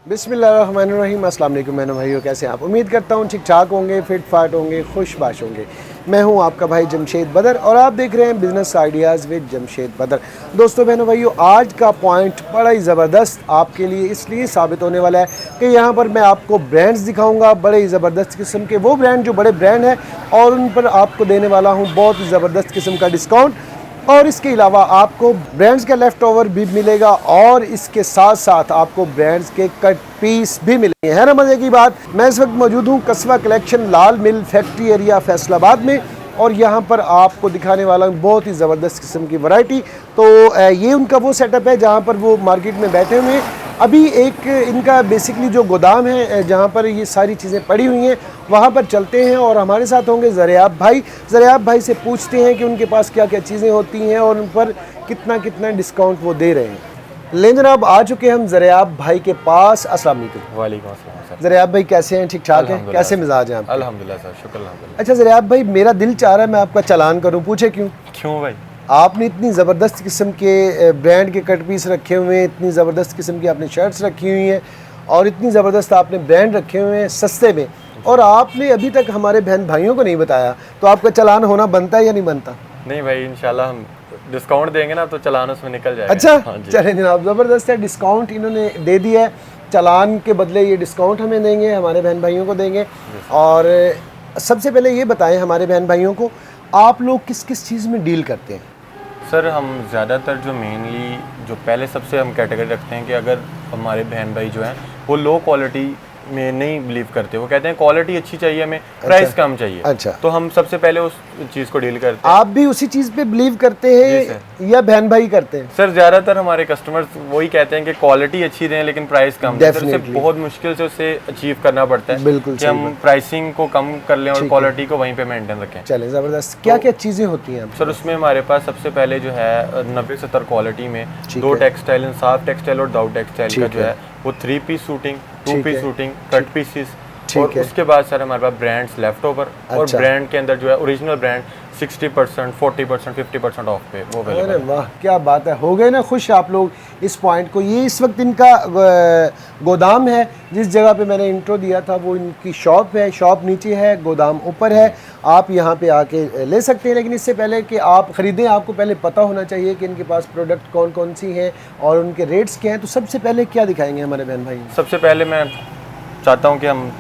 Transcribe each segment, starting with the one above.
बिस्मिल्लाहिर्रहमानिर्रहीम। अस्सलाम वालेकुम बहनों भाइयों, कैसे हैं आप? उम्मीद करता हूँ ठीक ठाक होंगे, फिट फाट होंगे, खुशबाश होंगे। मैं हूँ आपका भाई जमशेद बदर और आप देख रहे हैं बिज़नेस आइडियाज़ विद जमशेद बदर। दोस्तों बहनों भाइयों, आज का पॉइंट बड़ा ही ज़बरदस्त आपके लिए इसलिए साबित होने वाला है कि यहाँ पर मैं आपको ब्रांड्स दिखाऊँगा, बड़े ही ज़बरदस्त किस्म के वो ब्रांड जो बड़े ब्रांड हैं और उन पर आपको देने वाला हूँ बहुत ही ज़बरदस्त किस्म का डिस्काउंट। और इसके अलावा आपको ब्रांड्स का लेफ़्ट ओवर भी मिलेगा और इसके साथ साथ आपको ब्रांड्स के कट पीस भी मिलेंगे। है ना मज़े की बात। मैं इस वक्त मौजूद हूँ कस्बा कलेक्शन लाल मिल फैक्ट्री एरिया फैसलाबाद में और यहाँ पर आपको दिखाने वाला हूँ बहुत ही ज़बरदस्त किस्म की वैरायटी। तो ये उनका वो सेटअप है जहाँ पर वो मार्केट में बैठे हुए हैं। अभी एक इनका बेसिकली जो गोदाम है जहाँ पर ये सारी चीज़ें पड़ी हुई हैं वहाँ पर चलते हैं और हमारे साथ होंगे ज़रियाब भाई। ज़रियाब भाई से पूछते हैं कि उनके पास क्या क्या चीज़ें होती हैं और उन पर कितना कितना डिस्काउंट वो दे रहे हैं। लेकिन जनाब आ चुके हैं हम ज़रियाब भाई के पास। अस्सलाम वालेकुम। वालेकुम अस्सलाम सर। ज़रियाब भाई कैसे हैं? ठीक ठाक हैं? कैसे मिजाज हैं आप? अल्हम्दुलिल्लाह सर, शुक्र अल्हम्दुलिल्लाह। अच्छा ज़रियाब भाई, मेरा दिल चाह रहा है मैं आपका चालान करूँ, पूछे क्यों? क्यों भाई? आपने इतनी ज़बरदस्त किस्म के ब्रांड के कट पीस रखे हुए हैं, इतनी ज़बरदस्त किस्म की आपने शर्ट्स रखी हुई हैं और इतनी ज़बरदस्त आपने ब्रांड रखे हुए हैं सस्ते में, और आपने अभी तक हमारे बहन भाइयों को नहीं बताया, तो आपका चालान होना बनता है या नहीं बनता? नहीं भाई, इंशाल्लाह हम डिस्काउंट देंगे ना तो चालान उसमें निकल जाएगा। अच्छा, हाँ जी। चलें जनाब, ज़बरदस्त है। डिस्काउंट इन्होंने दे दिया है, चालान के बदले ये डिस्काउंट हमें देंगे, हमारे बहन भाइयों को देंगे। और सबसे पहले ये बताएं हमारे बहन भाइयों को, आप लोग किस किस चीज़ में डील करते हैं? सर हम ज़्यादातर जो मेनली जो पहले सबसे हम कैटेगरी रखते हैं कि अगर हमारे बहन भाई जो हैं वो लो क्वालिटी में नहीं बिलीव करते, वो कहते हैं क्वालिटी अच्छी चाहिए हमें, प्राइस कम चाहिए। अच्छा, तो हम सबसे पहले उस चीज़ को डील करते हैं। आप भी उसी चीज़ पे बिलीव करते हैं या बहन भाई करते हैं? सर ज़्यादातर हमारे कस्टमर्स वही कहते हैं कि क्वालिटी अच्छी दें लेकिन प्राइस कम दें। सर, उसे बहुत मुश्किल से उसे अचीव करना पड़ता है। बिल्कुल कि हम प्राइसिंग को कम कर लें और क्वालिटी को वहीं पे मेंटेन रखें। चले ज़बरदस्त। क्या क्या चीज़ें होती हैं? सर उसमें हमारे पास सबसे पहले जो है 90-70 क्वालिटी में दो टेक्सटाइल, इंसाफ टेक्सटाइल और दाऊद टेक्सटाइल का जो है वो 3 piece suiting, 2 piece suiting, cut pieces, और उसके बाद सर हमारे पास ब्रांड्स लेफ्ट ओवर और ब्रांड के अंदर जो है ओरिजिनल ब्रांड 60%, 40%, 50% ऑफ पे वो अवेलेबल है। अरे वाह, क्या बात है। हो गए ना खुश आप लोग इस पॉइंट को। ये इस वक्त इनका गोदाम है, जिस जगह पे मैंने इंट्रो दिया था वो इनकी शॉप है। शॉप नीचे है, गोदाम ऊपर है। आप यहाँ पे आके ले सकते हैं, लेकिन इससे पहले कि आप ख़रीदें आपको पहले पता होना चाहिए कि इनके पास प्रोडक्ट कौन कौन सी हैं और उनके रेट्स क्या हैं। तो सबसे पहले क्या दिखाएंगे हमारे बहन भाई? सबसे पहले मैं चाहता हूँ कि हम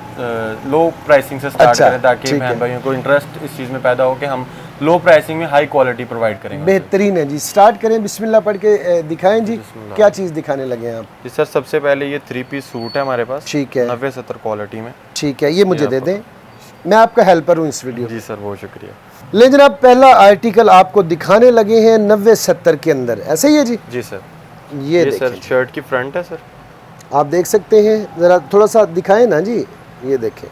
लो प्राइसिंग से स्टार्ट करें ताकि बहन भाइयों को इंटरेस्ट इस चीज़ में पैदा हो कि हम लो प्राइसिंग में हाई क्वालिटी प्रोवाइड करेंगे। बेहतरीन है जी, स्टार्ट करें, बिस्मिल्लाह पढ़ के दिखाएं जी। क्या चीज़ दिखाने लगे हैं आप? जी सर, सबसे पहले ये 3 पीस सूट है हमारे पास। ठीक है, 90-70 क्वालिटी में। ठीक है, ये मुझे दे दें, मैं आपका हेल्पर हूँ इस वीडियो। जी सर, बहुत शुक्रिया। ले जनाब, पहला आर्टिकल आपको दिखाने लगे हैं 90-70 के अंदर, ऐसे ही है जी? जी सर। ये सर शर्ट की फ्रंट है सर, आप देख सकते हैं, ज़रा थोड़ा सा दिखाएं ना जी। ये देखें,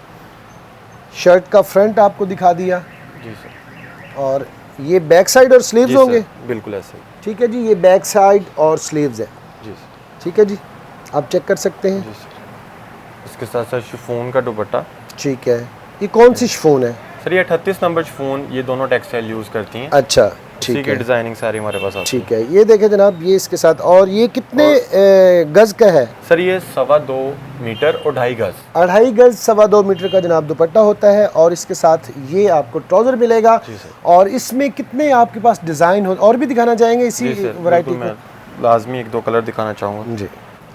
शर्ट का फ्रंट आपको दिखा दिया। जी सर। और ये बैक साइड और स्लीव्स होंगे? बिल्कुल ऐसे ही। ठीक है जी, ये बैक साइड और स्लीव्स है। जी सर। ठीक है जी, आप चेक कर सकते हैं। जी सर। इसके साथ साथ शिफॉन का दुपट्टा। ठीक है, ये कौन सी शिफॉन है? सर ये 38 नंबर शिफॉन, ये दोनों टेक्सटाइल यूज़ करती हैं। अच्छा, ठीक है, डिजाइनिंग सारी हमारे पास आती है। ठीक है, ये देखें जनाब, ये इसके साथ। और ये कितने गज का है? सर ये 2.25 मीटर और 2.5 गज। 2.5 गज 2.25 मीटर का जनाब दुपट्टा होता है और इसके साथ ये आपको ट्राउजर मिलेगा। और इसमें कितने आपके पास डिजाइन हो, और भी दिखाना चाहेंगे इसी वैरायटी को? लाजमी 1-2 कलर दिखाना चाहूँगा जी।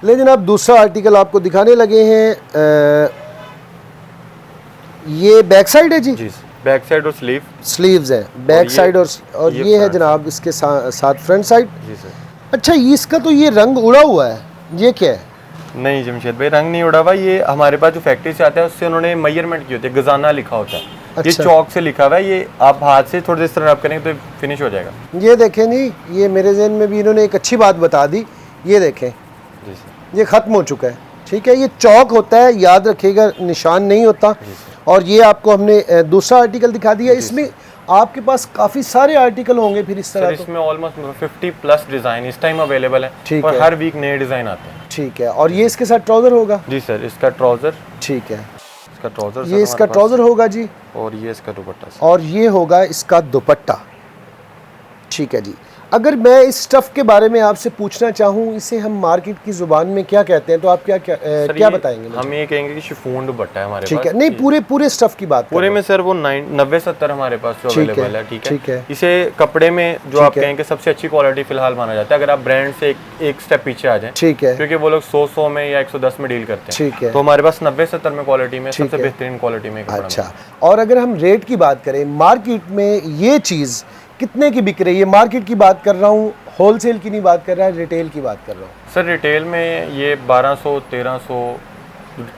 ले जनाब, दूसरा आर्टिकल आपको दिखाने लगे हैं। ये बैक साइड है जी? जी, बैक साइड और स्लीव्स है, बैक साइड और ये है जनाब इसके साथ फ्रंट साइड। जी सर। अच्छा, इसका तो ये रंग उड़ा हुआ है, ये क्या है? नहीं जमशेद भाई, रंग नहीं उड़ा हुआ। ये हमारे पास जो फैक्ट्री से आता है उससे उन्होंने मेजरमेंट की होती है, गजाना लिखा होता है। अच्छा। ये चौक से लिखा हुआ है, ये आप हाथ से थोड़ी इस तरह रब करेंगे तो फिनिश हो जाएगा। ये देखें जी, ये मेरे ज़हन में भी इन्होंने एक अच्छी बात बता दी। ये देखें जी सर, ये ख़त्म हो चुका है। ठीक है, ये चौक होता है, याद रखिएगा, निशान नहीं होता। और ये आपको हमने दूसरा आर्टिकल दिखा दिया। इसमें आपके पास काफ़ी सारे आर्टिकल होंगे फिर इस तरह? इसमें ऑलमोस्ट 50+ डिज़ाइन इस टाइम अवेलेबल है और हर वीक नए डिज़ाइन आते हैं। ठीक है, और ये इसके साथ ट्राउज़र होगा? जी सर, इसका ट्राउज़र। ठीक है, इसका ट्राउज़र, ये इसका ट्राउज़र होगा जी, और ये इसका दुपट्टा, और ये होगा इसका दुपट्टा। ठीक है जी। अगर मैं इस स्टफ़ के बारे में आपसे पूछना चाहूँ, इसे हम मार्केट की ज़ुबान में क्या कहते हैं, तो आप क्या बताएंगे मुझे? हम ये कहेंगे कि शिफॉन दुपट्टा है हमारे ठीक पास। है, नहीं पूरे स्टफ़ की बात पूरे में सर वो 90-70 हमारे पास जो ठीक है, अवेलेबल है, ठीक है। इसे कपड़े में जो आप ठीक है। कहेंगे सबसे अच्छी क्वालिटी फिलहाल माना जाता है। अगर आप ब्रांड से एक स्टेप पीछे आ जाएं, ठीक है, क्योंकि वो लोग 100 में या 110 में डील करते हैं, ठीक है। तो हमारे पास 90-70 में क्वालिटी में सबसे है। बेहतरीन क्वालिटी में कपड़ा अच्छा, और अगर हम रेट की बात करें, मार्केट में ये चीज़ कितने की बिक रही है? मार्केट की बात कर रहा हूँ, होलसेल की नहीं बात कर रहा है, रिटेल की बात कर रहा हूँ। सर रिटेल में ये 1200-1300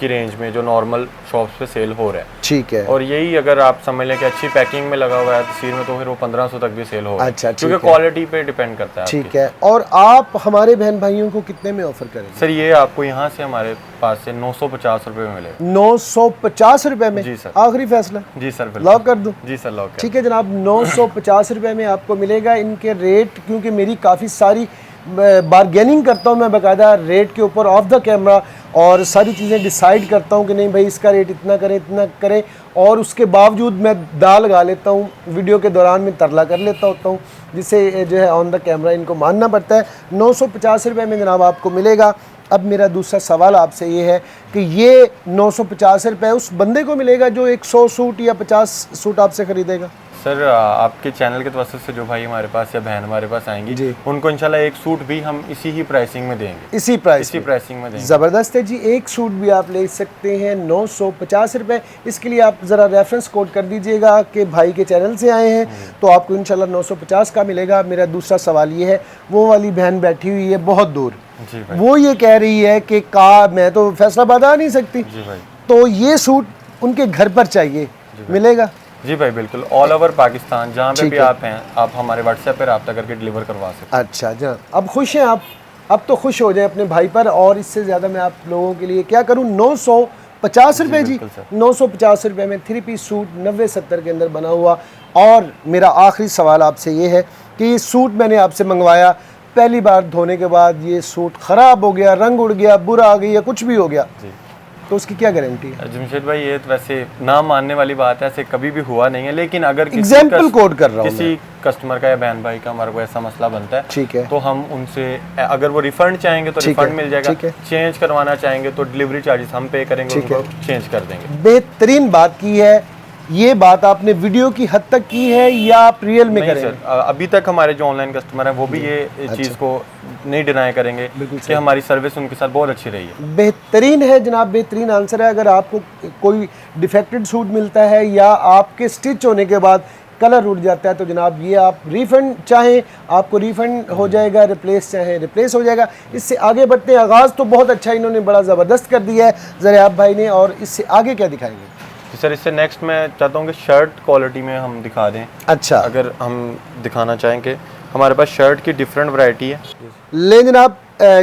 की रेंज में जो नॉर्मल शॉप्स पे सेल हो रहा है। ठीक है। और यही अगर आप समझ लें कि अच्छी पैकिंग में लगा हुआ है तस्वीर में, तो फिर वो 1500 तक भी सेल हो रहा है। अच्छा, ठीक क्योंकि है। क्वालिटी पे डिपेंड करता है। ठीक है। और आप हमारे बहन भाइयों को कितने में ऑफर करेंगे? सर ये आपको यहाँ से हमारे पास से 950 रुपये में मिलेगा। 950 रुपए में? जी सर। आखिरी फैसला? जी सर बिल्कुल। लॉक कर दूं? जी सर लॉक कर। ठीक है जनाब, 950 रुपए में आपको मिलेगा। इनके रेट, क्योंकि मेरी काफ़ी सारी बारगेनिंग करता हूँ मैं बाकायदा रेट के ऊपर ऑफ द कैमरा, और सारी चीज़ें डिसाइड करता हूँ कि नहीं भाई इसका रेट इतना करें, और उसके बावजूद मैं दाल लगा लेता हूँ, वीडियो के दौरान में तरला कर लेता होता हूँ, जिससे जो है ऑन द कैमरा इनको मानना पड़ता है। 950 रुपये में जनाब आपको मिलेगा। अब मेरा दूसरा सवाल आपसे ये है कि ये 950 रुपये उस बंदे को मिलेगा जो 100 सूट या 50 सूट आपसे ख़रीदेगा? सर आपके चैनल के तवज्जुह से जो भाई हमारे पास या बहन हमारे पास आएंगी जी, उनको इंशाल्लाह एक सूट भी हम इसी ही प्राइसिंग में देंगे। इसी प्राइसिंग में देंगे। ज़बरदस्त है जी। एक सूट भी आप ले सकते हैं 950 रुपये। इसके लिए आप ज़रा रेफरेंस कोड कर दीजिएगा कि भाई के चैनल से आए हैं, तो आपको इंशाल्लाह 950 का मिलेगा। मेरा दूसरा सवाल ये है, वो वाली बहन बैठी हुई है बहुत दूर, जी भाई। वो ये कह रही है कि मैं तो फैसलाबाद आ नहीं सकती, जी भाई। तो ये सूट उनके घर पर चाहिए, मिलेगा? जी भाई बिल्कुल, ऑल ओवर पाकिस्तान जहाँ पे भी आप हैं, आप हमारे व्हाट्सएप पे रब्ता करके डिलीवर करवा सकते हैं। अच्छा जहाँ अब खुश हैं आप, अब तो खुश हो जाए अपने भाई पर, और इससे ज़्यादा मैं आप लोगों के लिए क्या करूँ। 950 रुपये जी, 950 रुपये में 3 पीस सूट 90-70 के अंदर बना हुआ। और मेरा आखिरी सवाल आपसे ये है कि ये सूट मैंने आपसे मंगवाया, पहली बार धोने के बाद ये सूट ख़राब हो गया, रंग उड़ गया, बुरा आ गया, कुछ भी हो गया, तो उसकी क्या गारंटी है? जमशेद भाई ये तो वैसे ना मानने वाली बात है, ऐसे कभी भी हुआ नहीं है, लेकिन अगर एग्जाम्पल कोड कर रहा हूँ किसी कस्टमर का या बहन भाई का हमारे को ऐसा मसला बनता है, ठीक है, तो हम उनसे अगर वो रिफंड चाहेंगे तो रिफंड मिल जाएगा, चेंज करवाना चाहेंगे तो डिलीवरी चार्जेस हम पे करेंगे, उनको चेंज कर देंगे। बेहतरीन बात की है। ये बात आपने वीडियो की हद तक की है या आप रियल में करेंगे? सर अभी तक हमारे जो ऑनलाइन कस्टमर हैं वो भी ये चीज़ को नहीं डिनाई करेंगे कि हमारी सर्विस उनके साथ बहुत अच्छी रही है। बेहतरीन है जनाब, बेहतरीन आंसर है। अगर आपको कोई डिफेक्टेड सूट मिलता है या आपके स्टिच होने के बाद कलर उड़ जाता है, तो जनाब ये आप रिफ़ंड चाहें आपको रिफ़ंड हो जाएगा, रिप्लेस चाहें रिप्लेस हो जाएगा। इससे आगे बढ़ते हैं। आगाज़ तो बहुत अच्छा इन्होंने बड़ा ज़बरदस्त कर दिया है ज़रियाब भाई ने, और इससे आगे क्या दिखाएंगे? सर इससे नेक्स्ट मैं चाहता हूँ कि शर्ट क्वालिटी में हम दिखा दें। अच्छा, अगर हम दिखाना चाहें कि हमारे पास शर्ट की डिफरेंट वैरायटी है। ले जनाब,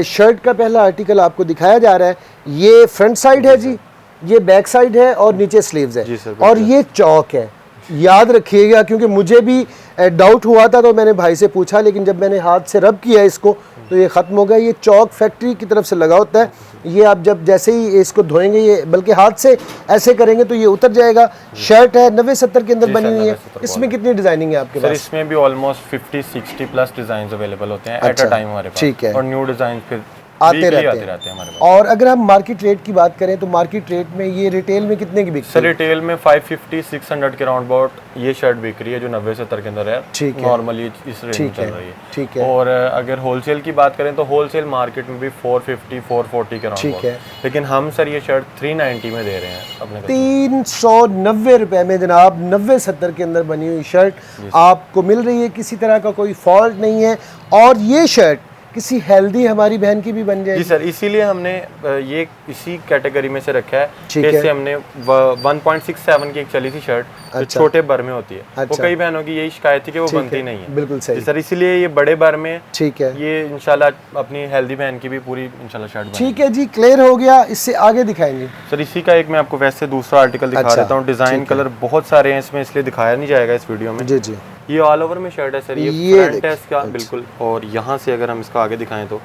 शर्ट का पहला आर्टिकल आपको दिखाया जा रहा है। ये फ्रंट साइड है जी, ये बैक साइड है और नीचे स्लीव्स है, और ये चौक है। याद रखिएगा, क्योंकि मुझे भी डाउट हुआ था तो मैंने भाई से पूछा, लेकिन जब मैंने हाथ से रब किया इसको तो ये ख़त्म हो गया। ये चौक फैक्ट्री की तरफ से लगा होता है। ये आप जब जैसे ही इसको धोएंगे, ये बल्कि हाथ से ऐसे करेंगे तो ये उतर जाएगा। शर्ट है 90-70 के अंदर बनी हुई है। इसमें कितनी डिज़ाइनिंग है आपके पास? इसमें भी ऑलमोस्ट 50-60 प्लस डिज़ाइन अवेलेबल होते हैं एट अ टाइम हमारे पास। ठीक है, और न्यू डिज़ाइन फिर आते रहते हैं हमारे पास। और अगर हम मार्केट रेट की बात करें तो मार्केट रेट में ये रिटेल में कितने की बिकती है? सर रिटेल में 550-600 के राउंड अबाउट ये शर्ट बिक रही है जो 90-70 के अंदर है। ठीक है, नॉर्मली इस रेंज में चल रही है। ठीक है। और अगर होलसेल की बात करें तो होलसेल मार्केट में भी 450-440 के राउंड ठीक है, लेकिन हम सर ये शर्ट 390 में दे रहे हैं अपने 390 रुपए में जनाब 90-70 के अंदर बनी हुई शर्ट आपको मिल रही है। किसी तरह का कोई फॉल्ट नहीं है, और ये शर्ट किसी हेल्दी हमारी बहन की भी बन जाएगी। जी सर, इसीलिए हमने ये इसी कैटेगरी में से रखा है। ठीक है। जैसे हमने 1.67 की एक चली थी शर्ट, जो छोटे बर में होती है। अच्छा। वो कई बहनों की यही शिकायत थी कि वो बनती नहीं है। बिल्कुल सही सर, इसीलिए ये बड़े बर में, ठीक है, ये इंशाल्लाह अपनी हेल्दी बहन की भी पूरी इंशाल्लाह शर्ट बनेगी। ठीक है जी, क्लियर हो गया। इससे आगे दिखाएंगे सर। इसी का एक मैं आपको वैसे दूसरा आर्टिकल दिखा देता हूँ। डिजाइन कलर बहुत सारे हैं इसमें, इसलिए दिखाया नहीं जाएगा इस वीडियो में। जी जी, ये ऑल ओवर में शर्ट है सर। ये फ्रंट है इसका बिल्कुल, और यहाँ से अगर हम इसका आगे दिखाएं तो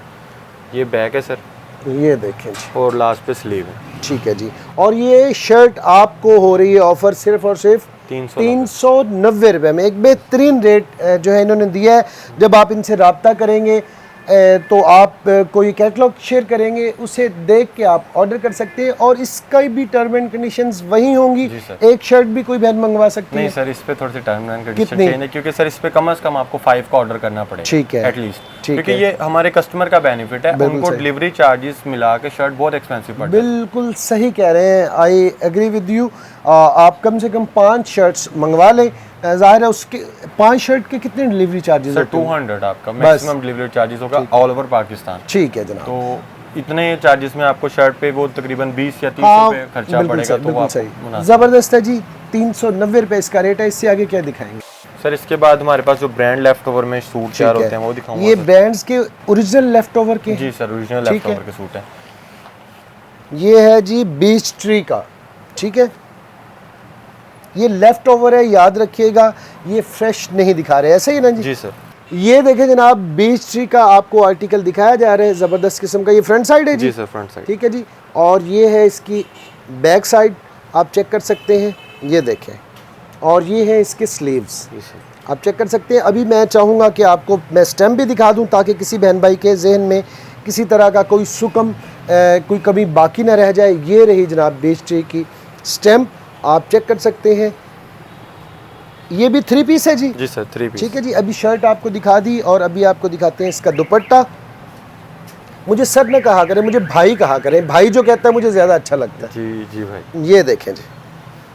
ये बैक है सर, ये देखें जी, और लास्ट पे स्लीव है। ठीक है जी। और ये शर्ट आपको हो रही है ऑफर सिर्फ और सिर्फ ₹390 में। एक बेहतरीन रेट जो है इन्होंने दिया है। जब आप इनसे रब्ता करेंगे तो आप कोई कैटलॉग शेयर करेंगे, उसे देख के आप ऑर्डर कर सकते हैं और इसका भी टर्म एंड कंडीशंस वही होंगी। एक शर्ट भी कोई बहन मंगवा सकती है? नहीं सर, इस पे थोड़ी सी टर्म एंड कंडीशन चेंज है, क्योंकि सर इस पे कम से कम आपको 5 का ऑर्डर करना पड़ेगा। ठीक है, एटलीस्ट, क्योंकि ये हमारे कस्टमर का बेनिफिट है। उनको डिलीवरी चार्जेस मिला के शर्ट बहुत एक्सपेंसिव पड़ता है। बिल्कुल सही कह रहे हैं, आई एग्री विद यू। आप कम से कम 5 शर्ट्स मंगवा लें। ज़ाहिर है उसके 5 शर्ट के कितने डिलीवरी चार्जेस सर? 200 आपका मैक्सिमम डिलीवरी चार्जेस होगा ऑल ओवर पाकिस्तान। ठीक है जनाब। तो इतने चार्जेस में आपको शर्ट पे वो तकरीबन 20 या 30 रुपए खर्चा पड़ेगा। तो आपको ज़बरदस्त है जी। 390 रुपए इसका रेट है। इससे आगे क्या दिखाएंगे सर? इसके बाद हमारे पास जो ब्रांड लेफ्ट ओवर में सूट तैयार होते हैं वो दिखाऊंगा। ये ब्रांड्स के ओरिजिनल लेफ्ट ओवर के? जी सर, ओरिजिनल लेफ्ट ओवर के सूट हैं। ये है जी बीच ट्री का, ठीक है। ये लेफ्ट ओवर है, याद रखिएगा, ये फ्रेश नहीं दिखा रहे, ऐसे ही ना जी? जी सर। ये देखें जनाब, बीच ट्री का आपको आर्टिकल दिखाया जा रहा है, ज़बरदस्त किस्म का। ये फ्रंट साइड है जी? जी सर, फ्रंट साइड। ठीक है जी। और ये है इसकी बैक साइड, आप चेक कर सकते हैं, ये देखें। और ये है इसके स्लीव्स, आप चेक कर सकते हैं। अभी मैं चाहूँगा कि आपको मैं स्टैम्प भी दिखा दूँ ताकि किसी बहन भाई के जहन में किसी तरह का कोई सुकम कोई कमी बाकी ना रह जाए। ये रही जनाब बीच ट्री की स्टैम्प, आप चेक कर सकते हैं। ये भी 3 पीस है जी? जी सर, 3 पीस। ठीक है जी। अभी शर्ट आपको दिखा दी और अभी आपको दिखाते हैं इसका दुपट्टा। मुझे सर न कहा करें, मुझे भाई कहा करें, भाई जो कहता है मुझे ज़्यादा अच्छा लगता है। जी जी भाई। ये देखें जी,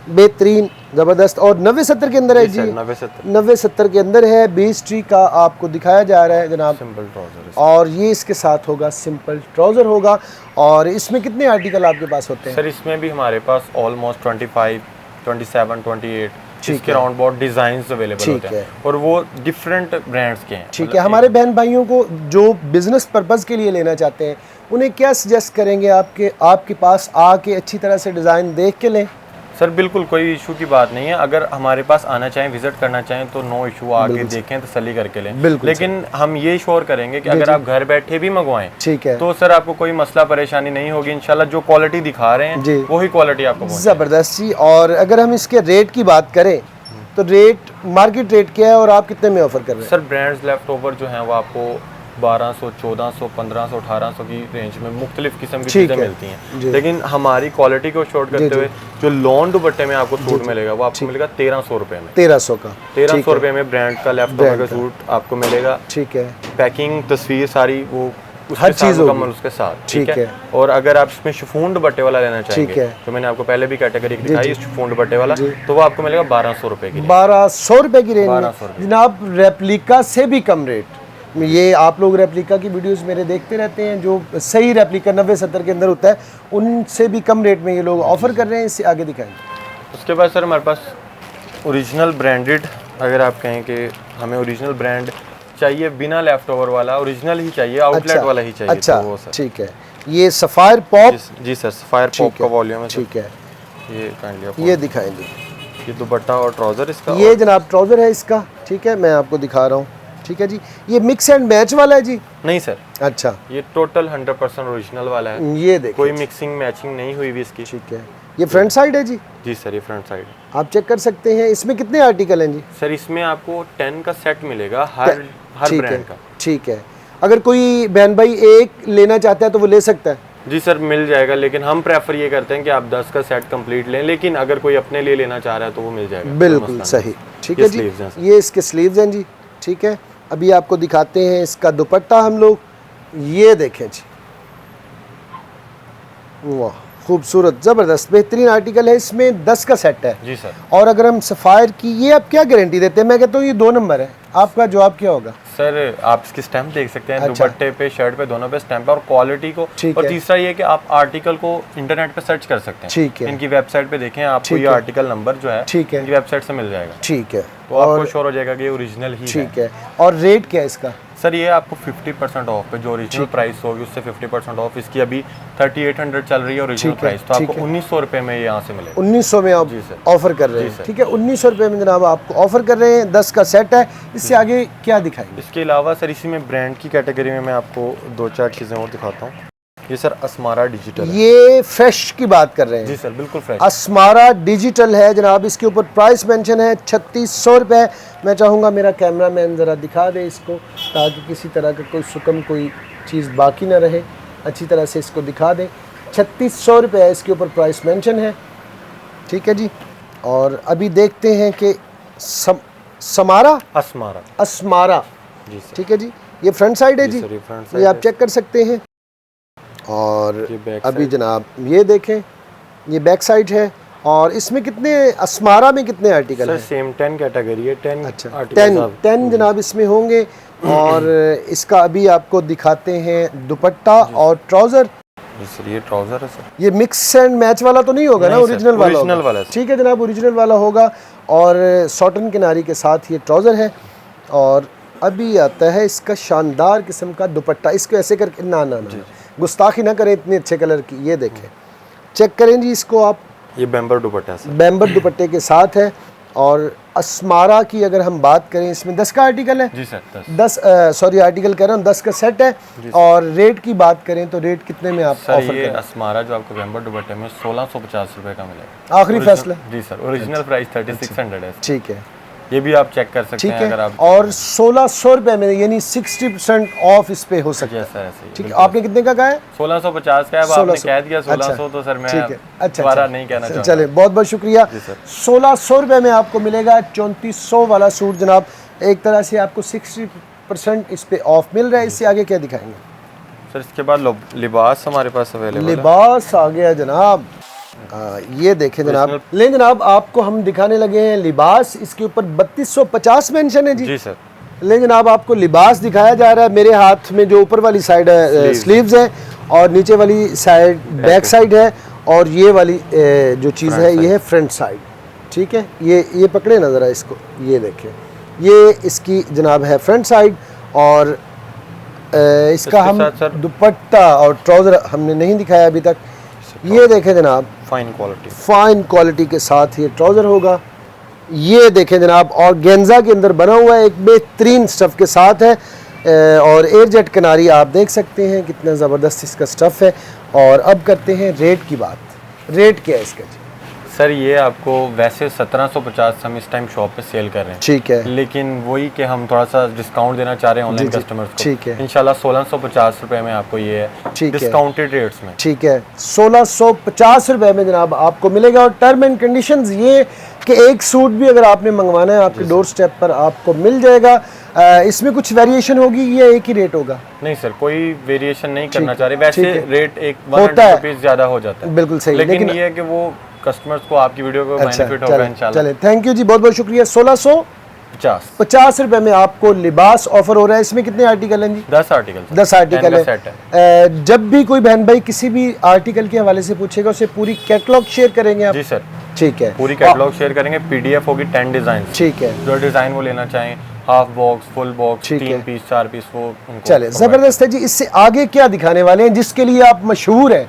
बेहतरीन, ज़बरदस्त। और 90-70 के अंदर है जी? 90-70 के अंदर है। बीच ट्री का आपको दिखाया जा रहा है जनाब। सिंपल ट्राउजर, और ये इसके साथ होगा सिंपल ट्राउज़र होगा। और इसमें कितने आर्टिकल आपके पास होते हैं? सर इसमें भी हमारे पास ऑलमोस्ट 25, 27, 28 इसके राउंड अबाउट डिजाइन्स अवेलेबल होते हैं और वो डिफरेंट ब्रांड्स के हैं। ठीक है। हमारे बहन भाइयों को जो बिजनेस पर्पज़ के लिए लेना चाहते हैं, उन्हें क्या सजेस्ट करेंगे आपके पास आके अच्छी तरह से डिज़ाइन देख के लें? सर बिल्कुल कोई इशू की बात नहीं है। अगर हमारे पास आना चाहें, विजिट करना चाहें तो नो इशू, आके देखें, तसल्ली करके लें। लेकिन हम ये श्योर करेंगे कि अगर आप घर बैठे भी मंगवाएं, ठीक है, तो सर आपको कोई मसला परेशानी नहीं होगी। इंशाल्लाह जो क्वालिटी दिखा रहे हैं वही क्वालिटी आपको ज़बरदस्त जी। और अगर हम इसके रेट की बात करें तो रेट, मार्केट रेट क्या है और आप कितने में ऑफर कर रहे हैं? सर ब्रांड्स लेफ्ट ओवर जो हैं वो आपको 1200, 1400, 1500, 1800 की रेंज में मुख्तलिफ किस्म की चीज़ें मिलती हैं। लेकिन हमारी क्वालिटी को शॉर्ट करते हुए जो लॉन दुपट्टे में आपको सूट मिलेगा वो आपको मिलेगा 1300 रुपए में। 1300 का? 1300 रुपए में ब्रांड का लेफ्ट ओवर का सूट आपको मिलेगा। ठीक है। पैकिंग, तस्वीर सारी वो हर चीज़ मुकम्मल उसके साथ, ठीक है। और अगर आप इसमें शिफॉन दुपट्टे वाला लेना चाहेंगे तो मैंने आपको पहले भी कैटेगरी दिखाई शिफॉन दुपट्टे वाला, तो वो आपको मिलेगा 1200 रुपए की। 1200 रुपए की रेंज में जनाब, रेप्लिका से भी कम रेट। ये आप लोग रेप्लिका की वीडियोस मेरे देखते रहते हैं, जो सही रेप्लिका 90-70 के अंदर होता है, उनसे भी कम रेट में ये लोग ऑफर कर रहे हैं। इससे आगे दिखाएंगे। उसके बाद सर हमारे पास ओरिजिनल ब्रांडेड, अगर आप कहें कि हमें ओरिजिनल ब्रांड चाहिए, बिना लेफ्ट ओवर वाला, ओरिजिनल ही चाहिए, आउटलेट वाला ही चाहिए। अच्छा, तो वो सर ठीक है। ये सफायर पॉप? जी सर, सफायर पॉप का वॉल्यूम है। ठीक है, ये काइंडली ये दिखाएंगे। ये दुपट्टा और ट्राउजर इसका, ये जनाब ट्राउजर है इसका, ठीक है, मैं आपको दिखा रहा हूँ। ठीक है जी। ये मिक्स एंड मैच वाला है जी? नहीं सर, अच्छा, ये टोटल 100% ओरिजिनल वाला है। ये देखिए, कोई मिक्सिंग मैचिंग नहीं हुई भी इसकी। ठीक है। ये फ्रंट साइड है जी? जी सर, ये फ्रंट साइड आप चेक कर सकते हैं। इसमें कितने आर्टिकल हैं जी? सर इसमें आपको 10 का सेट मिलेगा हर ब्रांड का। ठीक है। अगर कोई बहन भाई एक लेना चाहता है तो वो ले सकता है? जी सर, मिल जाएगा, लेकिन हम प्रेफर ये करते हैं कि आप 10 का सेट कंप्लीट लें, लेकिन अगर कोई अपने लिए लेना चाह रहा है तो वो मिल जाएगा। बिल्कुल सही, ठीक है जी। ये इसके स्लीव्स हैं जी, ठीक है। अभी आपको दिखाते हैं इसका दुपट्टा हम लोग, ये देखें जी, वाह खूबसूरत, ज़बरदस्त, बेहतरीन आर्टिकल है। इसमें 10 का सेट है जी सर। और अगर हम सफ़ायर की, ये आप क्या गारंटी देते हैं? मैं कहता हूँ ये 2 नंबर है, आपका जवाब क्या होगा? सर आप इसकी स्टैम्प देख सकते हैं। अच्छा। दुपट्टे पे, शर्ट पे, दोनों पे स्टैम्प है और क्वालिटी को। और तीसरा ये कि आप आर्टिकल को इंटरनेट पे सर्च कर सकते हैं। ठीक है। इनकी वेबसाइट पे देखें, आपको ये आर्टिकल नंबर जो है ठीक है इनकी वेबसाइट से मिल जाएगा। ठीक है। तो आपको श्योर हो जाएगा कि ये ओरिजिनल ही है। ठीक है। और रेट क्या है इसका? सर ये आपको 50% ऑफ पे, जो ओरिजिनल प्राइस होगी उससे 50% ऑफ। इसकी अभी 3800 चल रही है ओरिजिनल प्राइस, तो आपको 1900 रुपए में यहाँ से मिलेगा। 1900 में आप ऑफर कर रहे हैं? ठीक है, 1900 रुपए में जनाब आपको ऑफर कर रहे हैं। 10 का सेट है। इससे आगे क्या दिखाएंगे? इसके अलावा सर इसी में ब्रांड की कैटेगरी में मैं आपको 2-4 चीज़ें और दिखाता हूँ। ये सर अस्मारा डिजिटल है। ये फ्रेश की बात कर रहे हैं जी सर, बिल्कुल फ्रेश। अस्मारा डिजिटल है जनाब। इसके ऊपर प्राइस मेंशन है 3600 रुपये। मैं चाहूँगा मेरा कैमरामैन ज़रा दिखा दे इसको, ताकि किसी तरह का कोई सुकम कोई चीज़ बाकी ना रहे। अच्छी तरह से इसको दिखा दें। 3600 रुपये इसके ऊपर प्राइस मेंशन है। ठीक है जी। और अभी देखते हैं कि अस्मारा जी सर। ठीक है जी। ये फ्रंट साइड है जी, सर, ये फ्रंट ये साइड आप है। चेक कर सकते हैं। और ये बैक अभी साइड। जनाब ये देखें, ये बैक साइड है। और इसमें कितने, अस्मारा में कितने आर्टिकल सर हैं? सेम 10 कैटेगरी है। 10 अच्छा, आर्टिकल्स 10 जनाब इसमें होंगे। और इसका अभी आपको दिखाते हैं दुपट्टा और ट्राउज़र। जी सर, ये ट्राउजर है सर। ये मिक्स एंड मैच वाला तो नहीं होगा ना? नहीं सर, ओरिजिनल वाला ओरिजिनल होगा। वाला है सर। ठीक है जनाब, ओरिजिनल वाला होगा। और सॉटन किनारी के साथ ये ट्राउज़र है। और अभी आता है इसका शानदार किस्म का दुपट्टा। इसको ऐसे करके ना गुस्ताखी ना करें इतने अच्छे कलर की। ये देखें, चेक करें जी इसको आप। ये बेम्बर दुपट्टा है सर। बैम्बर दुपट्टे के साथ है। और अस्मारा की अगर हम बात करें, इसमें 10 का आर्टिकल है जी सर, 10 सॉरी आर्टिकल कह रहा हूँ, 10 का सेट है। और रेट की बात करें तो रेट कितने में आप सर ऑफर ये करें? अस्मारा जो आपको बेम्बर दुपट्टे में 1650 रुपए का मिलेगा। आखिरी फैसला? जी सर, ओरिजिनल प्राइस 3600 है। ठीक है, ये भी आप चेक कर सकते ठीक हैं है। अगर आप। और 1600 रुपये में, यानी 60% ऑफ इस पे हो सकता है। यस सर, ऐसे ही। ठीक है। आपने कितने का कहा है? 1650 का है। अब आपने 1600 कह दिया 1600 अच्छा, तो सर मैं ठीक है। अच्छा, दोबारा अच्छा। नहीं कहना चाहूँगा। चले, बहुत बहुत शुक्रिया। जी सर। 1600 रुपये में आपको मिलेगा 3400 वाला सूट जनाब। एक तरह से आपको 60% इस पे ऑफ मिल रहा है। इससे आगे क्या दिखाएंगे सर? इसके बाद लिबास हमारे पास अवेलेबल है। लिबास आ गया जनाब। ये देखें जनाब, ले जनाब आपको हम दिखाने लगे हैं लिबास। इसके ऊपर 3250 मेंशन है जी। जी सर। ले जनाब आपको लिबास दिखाया जा रहा है। मेरे हाथ में जो ऊपर वाली साइड है स्लीव्स है, और नीचे वाली साइड बैक साइड है, और ये वाली जो चीज़ है ये है फ्रंट साइड। ठीक है, ये पकड़े ना ज़रा इसको, ये देखें, ये इसकी जनाब है फ्रंट साइड। और इसका हम दुपट्टा और ट्राउज़र हमने नहीं दिखाया अभी तक। ये देखें जनाब, फाइन क्वालिटी के साथ ये ट्राउज़र होगा। ये देखें जनाब, और गेंजा के अंदर बना हुआ है, एक बेहतरीन स्टफ़ के साथ है। और एयरजेट किनारी आप देख सकते हैं कितना ज़बरदस्त इसका स्टफ़ है। और अब करते हैं रेट की बात। रेट क्या है इसका जी? सर ये आपको वैसे 1750 हम इस टाइम शॉप पे सेल कर रहे हैं। ठीक है, लेकिन वही कि हम थोड़ा सा डिस्काउंट देना चाह रहे हैं ऑनलाइन कस्टमर्स को। ठीक है, इंशाल्लाह 1650 रुपए में आपको ये है डिस्काउंटेड रेट्स में। ठीक है, 1650 रुपए में जनाब आपको मिलेगा। और टर्म एंड कंडीशंस ये कि एक सूट भी अगर आपने मंगवाना है आपके डोर स्टेप पर आपको मिल जाएगा। इसमें कुछ वेरिएशन होगी या एक ही रेट होगा? नहीं सर, कोई वेरिएशन नहीं करना चाह रहे। वैसे रेट एक होता है, ₹100 ज्यादा हो जाता है। बिल्कुल सही। लेकिन ये है कि वो कस्टमर्स को आपकी वीडियो को बेनिफिट होगा इंशाल्लाह। चले, थैंक यू जी, बहुत बहुत शुक्रिया। 1650 रुपए में आपको लिबास ऑफर हो रहा है। इसमें कितने आर्टिकल हैं जी? 10 आर्टिकल। 10 आर्टिकल है। जब भी कोई बहन भाई किसी भी आर्टिकल के हवाले से पूछेगा उसे पूरी कैटलॉग शेयर करेंगे आप? जी सर, ठीक है, पूरी कैटलॉग शेयर करेंगे। PDF होगी 10 डिजाइन। ठीक है, जो डिजाइन वो लेना चाहें, हाफ बॉक्स, फुल बॉक्स, ठीक है। 3 पीस, 4 पीस, वो उनको चले, जबरदस्त है जी। इससे आगे क्या दिखाने वाले हैं जिसके लिए आप मशहूर हैं,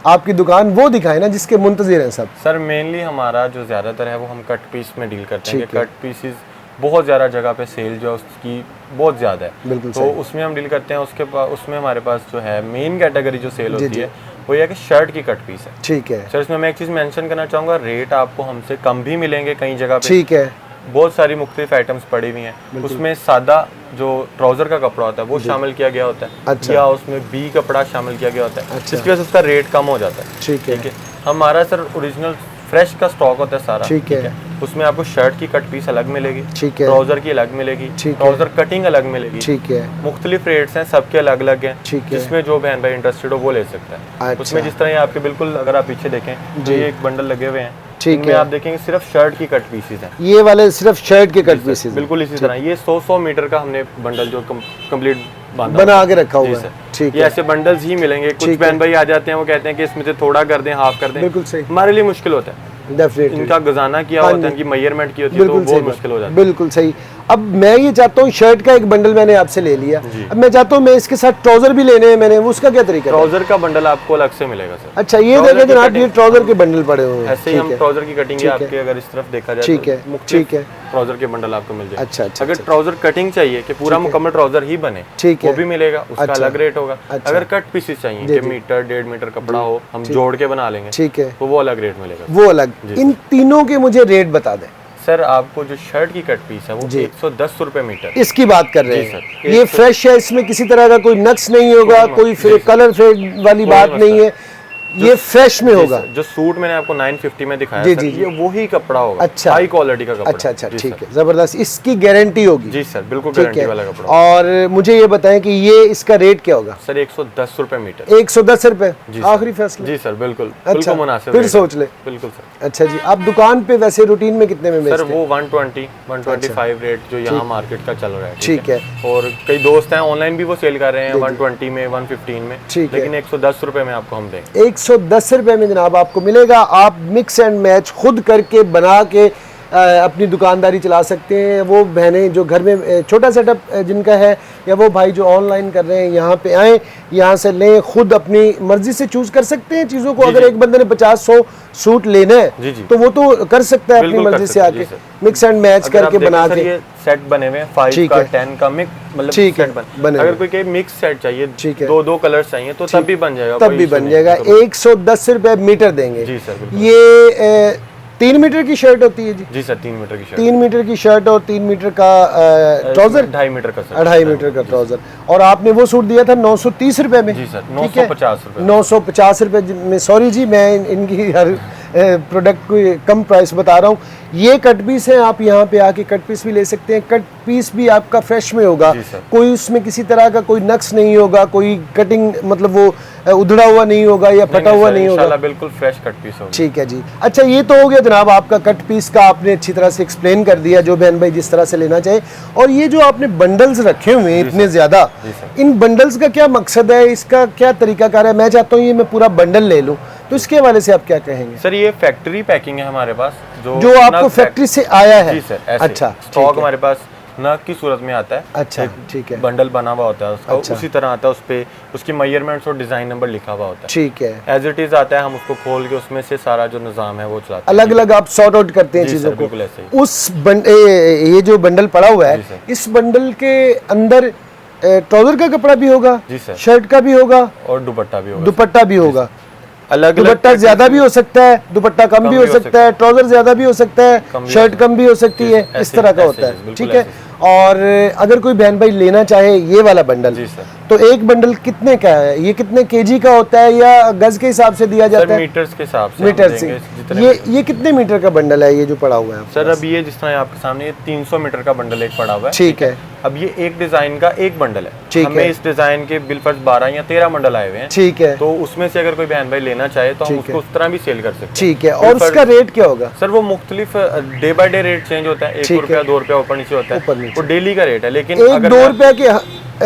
आपकी दुकान, वो दिखाए ना जिसके मुंतजिर हैं सब। सर मेनली हमारा जो ज़्यादातर है वो हम कट पीस में डील करते हैं कि कट पीसेस बहुत ज़्यादा जगह पे सेल जो है उसकी बहुत ज़्यादा है, बिल्कुल तो उसमें हम डील करते हैं। उसमें हमारे पास जो है मेन कैटेगरी जो सेल होती है वो ये है कि शर्ट की कट पीस है। ठीक है सर, इसमें मैं एक चीज़ मेंशन करना चाहूँगा, रेट आपको हमसे कम भी मिलेंगे कई जगह पे। ठीक है, बहुत सारी मुख्तलिफ आइटम्स पड़ी हुई हैं। उसमें सादा जो ट्राउजर का कपड़ा होता है वो शामिल किया गया होता है। अच्छा। या उसमें बी कपड़ा शामिल किया गया होता है। अच्छा। इसकी वजह से उसका रेट कम हो जाता है। ठीक है, हमारा सर ओरिजिनल फ्रेश का स्टॉक होता है सारा। ठीक है। उसमें आपको शर्ट की कट पीस अलग मिलेगी, ठीक है, ट्राउजर की अलग मिलेगी, ठीक है। ट्राउजर कटिंग अलग मिलेगी। ठीक है, मुख्तलिफ रेट्स हैं, सबके अलग अलग हैं। ठीक है। जिसमें जो बहन भाई इंटरेस्टेड हो वो ले सकता है। अच्छा। उसमें जिस तरह ये आपके बिल्कुल, अगर आप पीछे देखें तो ये एक बंडल लगे हुए हैं। ठीक इनमें है। आप देखेंगे सिर्फ शर्ट की कट पीसेस हैं। ये वाले सिर्फ शर्ट के कट पीसेस बिल्कुल इसी तरह ये 100 मीटर का हमने बंडल जो कंप्लीट बना के रखा हुआ है। ठीक ये है, ऐसे बंडल्स ही मिलेंगे। कुछ ठीक बहन भाई आ जाते हैं, वो कहते हैं कि इसमें से थोड़ा कर दें, हाफ कर दें। बिल्कुल सही, हमारे लिए मुश्किल होता है। डेफिनेटली इनका गजाना किया होता है, इनकी मेजरमेंट की होती है, तो बिल्कुल वो सही, मुश्किल हो जाता है। बिल्कुल सही। अब मैं ये चाहता हूँ, शर्ट का एक बंडल मैंने आपसे ले लिया, अब मैं चाहता हूँ मैं इसके साथ ट्राउजर भी लेने हैं मैंने, उसका क्या तरीका है? ट्राउजर का बंडल आपको अलग से मिलेगा सर। अच्छा, ये देखें जनाब, ये ट्राउजर के बंडल पड़े हुए हैं। ऐसे ही हम ट्राउजर की कटिंग आपके अगर इस तरफ देखा जाए ठीक है, ठीक है, ट्राउजर के बंडल आपको मिल जाएगा। अच्छा अच्छा। अगर ट्राउजर कटिंग चाहिए कि पूरा मुकम्मल ट्राउजर ही बने, ठीक है, वो भी मिलेगा, उसका अलग रेट होगा। अगर कट पीसेस चाहिए कि मीटर 1.5 मीटर कपड़ा हो, हम जोड़ के बना लेंगे, ठीक है, तो वो अलग रेट मिलेगा, वो अलग। इन तीनों के मुझे रेट बता दें सर। आपको जो शर्ट की कट पीस है वो 110 रुपए मीटर, इसकी बात कर रहे हैं। ये फ्रेश है, इसमें किसी तरह का कोई नक्स नहीं होगा, कोई कलर फेड वाली बात नहीं है, ये फ्रेश में होगा। जो सूट मैंने आपको 950 में दिखाया सर, ये वही कपड़ा होगा। अच्छा, हाई क्वालिटी का कपड़ा। अच्छा अच्छा, ठीक है, जबरदस्त, इसकी गारंटी होगी। जी सर, बिल्कुल गारंटी वाला कपड़ा। और मुझे ये बताएं कि ये इसका रेट क्या होगा? सर 110 रुपए मीटर। 110 रुपए आखिरी फैसला? जी सर, बिल्कुल। अच्छा, मुनासिब, फिर सोच ले। बिल्कुल सर। अच्छा जी, आप दुकान पे वैसे रूटीन में कितने में बेचते हैं? सर वो 120, 125 रेट जो यहाँ मार्केट का चल रहा है। ठीक है। और कई दोस्त हैं ऑनलाइन भी वो सेल कर रहे हैं 120 में, 115 में, लेकिन 110 रुपए में आपको हम देंगे। 110 रुपए में जनाब आपको मिलेगा। आप मिक्स एंड मैच खुद करके बना के अपनी दुकानदारी चला सकते हैं। वो बहनें जो घर में छोटा सेटअप जिनका है, या वो भाई जो ऑनलाइन कर रहे हैं, यहाँ पे आएँ, यहाँ से लें, खुद अपनी मर्जी से चूज कर सकते हैं चीज़ों को। अगर एक बंदे ने 50-100 सूट लेना है तो वो तो कर सकता है अपनी मर्जी से आके मिक्स एंड मैच करके बना के। ये सेट बने हुए हैं 5 का 10 का मिक्स, मतलब सेट बने। अगर कोई के मिक्स सेट चाहिए, 2 कलर्स चाहिए, तो तब भी बन जाएगा, तब भी बन जाएगा। 110 रुपए मीटर देंगे। जी सर। ये 3 मीटर की शर्ट होती है? जी सर, 3 मीटर की शर्ट। 3 मीटर की शर्ट और 3 मीटर का ट्राउजर, 2.5 मीटर का, 2.5 मीटर का ट्राउजर। और आपने वो सूट दिया था 930 रुपए में? जी सर, 950 रुपए। 950 रुपए में, सॉरी जी, मैं इनकी हर प्रोडक्ट को कम प्राइस बता रहा हूँ। ये कट पीस है, आप यहाँ पे आके कट पीस भी ले सकते हैं। कट पीस भी आपका फ्रेश में होगा, कोई उसमें किसी तरह का कोई नक्स नहीं होगा, कोई कटिंग मतलब वो उधड़ा हुआ नहीं होगा या फटा हुआ नहीं होगा, बिल्कुल फ्रेश कट पीस होगा। ठीक है जी। अच्छा, ये तो हो गया जनाब आपका कट पीस का, आपने अच्छी तरह से एक्सप्लेन कर दिया, जो बहन भाई जिस तरह से लेना चाहे। और ये जो आपने बंडल्स रखे हुए हैं इतने ज्यादा, इन बंडल्स का क्या मकसद है, इसका क्या तरीकाकार है? मैं चाहता हूँ ये मैं पूरा बंडल ले लूँ, तो इसके हवाले से आप क्या कहेंगे? सर ये फैक्ट्री पैकिंग है हमारे पास, जो आपको फैक्ट्री से आया है? जी सर। अच्छा, स्टॉक हमारे पास नग की सूरत में आता है। अच्छा, ठीक है। बंडल बना हुआ होता है उसका, उसी तरह आता है, उस पे उसकी मेजरमेंट्स और डिजाइन नंबर लिखा हुआ होता है। ठीक है। एज इट इज आता है, हम उसको खोल के उसमें से सारा जो निजाम है वो चलाते हैं। अलग अलग आप सॉर्ट आउट करते हैं चीजों को। उस ये जो बंडल पड़ा हुआ है, इस बंडल के अंदर ट्राउजर का कपड़ा भी होगा, शर्ट का भी होगा, और दुपट्टा भी होगा। अलग दुपट्टा ज्यादा भी हो सकता है, दुपट्टा कम भी हो सकता है, ट्राउजर ज्यादा भी हो सकता है, शर्ट कम भी हो सकती है, इस तरह का होता है। ठीक है। और अगर कोई बहन भाई लेना चाहे ये वाला बंडल, तो एक बंडल कितने का है? ये कितने केजी का होता है या गज के हिसाब से दिया जाता है? मीटर्स के हिसाब से। मीटर से। ये कितने मीटर का बंडल है ये जो पड़ा हुआ है सर? अब ये जिस तरह आपके सामने ये 300 मीटर का बंडल एक पड़ा हुआ है। ठीक है। अब ये एक डिजाइन का एक बंडल है। ठीक हमें इस डिजाइन के बिलफर्ज 12 या 13 बंडल आए हुए हैं। ठीक है। तो उसमें से अगर कोई बहन भाई लेना चाहे तो हम उसको उस तरह भी सेल कर सकते हैं। ठीक है। और उसका रेट क्या होगा? सर वो मुख्तलिफ day by day rate change होता है, 1 रुपया 2 रुपया ऊपर नीचे होता है, वो डेली का रेट है। लेकिन 1-2 रुपए के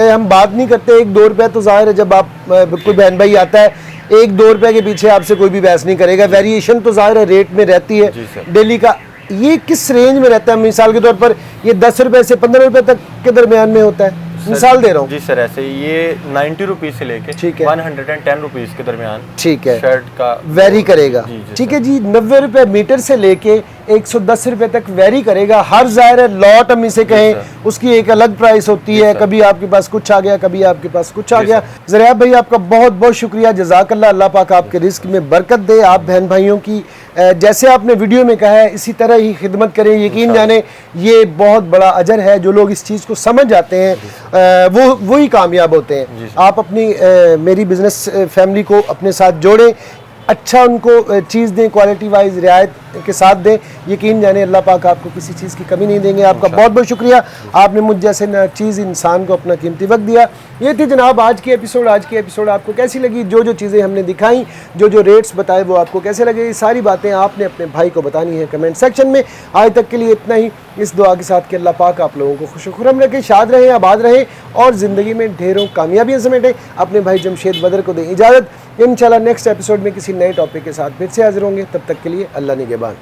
हम बात नहीं करते। 1-2 रुपया तो जाहिर है, जब आप कोई बहन भाई आता है 1-2 रुपए के पीछे आपसे कोई भी बहस नहीं करेगा। वेरिएशन तो जाहिर है रेट में रहती है डेली का। ये किस रेंज में रहता है? मिसाल के तौर पर ये 10 रुपए से 15 रुपए तक के दरमियान में होता है, मिसाल दे रहा हूँ। जी सर, ऐसे ये 90 रुपीज से लेके 110 रुपीज के दरमियान, ठीक है, शर्ट का वेरी करेगा। ठीक है जी। 90 रुपए मीटर से लेके 110 रुपए तक वेरी करेगा। हर जाहिर है लॉट हम इसे कहें, उसकी एक अलग प्राइस होती है। कभी आपके पास कुछ आ गया, कभी आपके पास कुछ आ गया। ज़रियाब भाई आपका बहुत बहुत शुक्रिया, जज़ाकल्लाह। अल्लाह पाक आपके रिस्क में बरकत दे। आप बहन भाइयों की जैसे आपने वीडियो में कहा है इसी तरह ही खिदमत करें। यकीन जाने ये बहुत बड़ा अजर है। जो लोग इस चीज़ को समझ जाते हैं वो ही कामयाब होते हैं। आप अपनी मेरी बिजनेस फैमिली को अपने साथ जोड़ें, अच्छा उनको चीज़ दें, क्वालिटी वाइज रियायत के साथ दें। यकीन जाने अल्लाह पाक आपको किसी चीज़ की कमी नहीं देंगे। आपका बहुत बहुत शुक्रिया, आपने मुझ जैसे चीज़ इंसान को अपना कीमती वक्त दिया। ये थी जनाब आज की एपिसोड। आज की एपिसोड आपको कैसी लगी? जो चीज़ें हमने दिखाई, जो रेट्स बताए, वो आपको कैसे लगे? ये सारी बातें आपने अपने भाई को बतानी है कमेंट सेक्शन में। आज तक के लिए इतना ही, इस दुआ के साथ कि अल्लाह पाक आप लोगों को खुश खुरम रखे, शाद रहें, आबाद रहें और ज़िंदगी में ढेरों कामयाबियाँ समेटें। अपने भाई जमशेद बदर को दें इजाज़त। इंशाल्लाह नेक्स्ट एपिसोड में किसी नए टॉपिक के साथ फिर से हाजिर होंगे। तब तक के लिए अल्लाह निगहबान।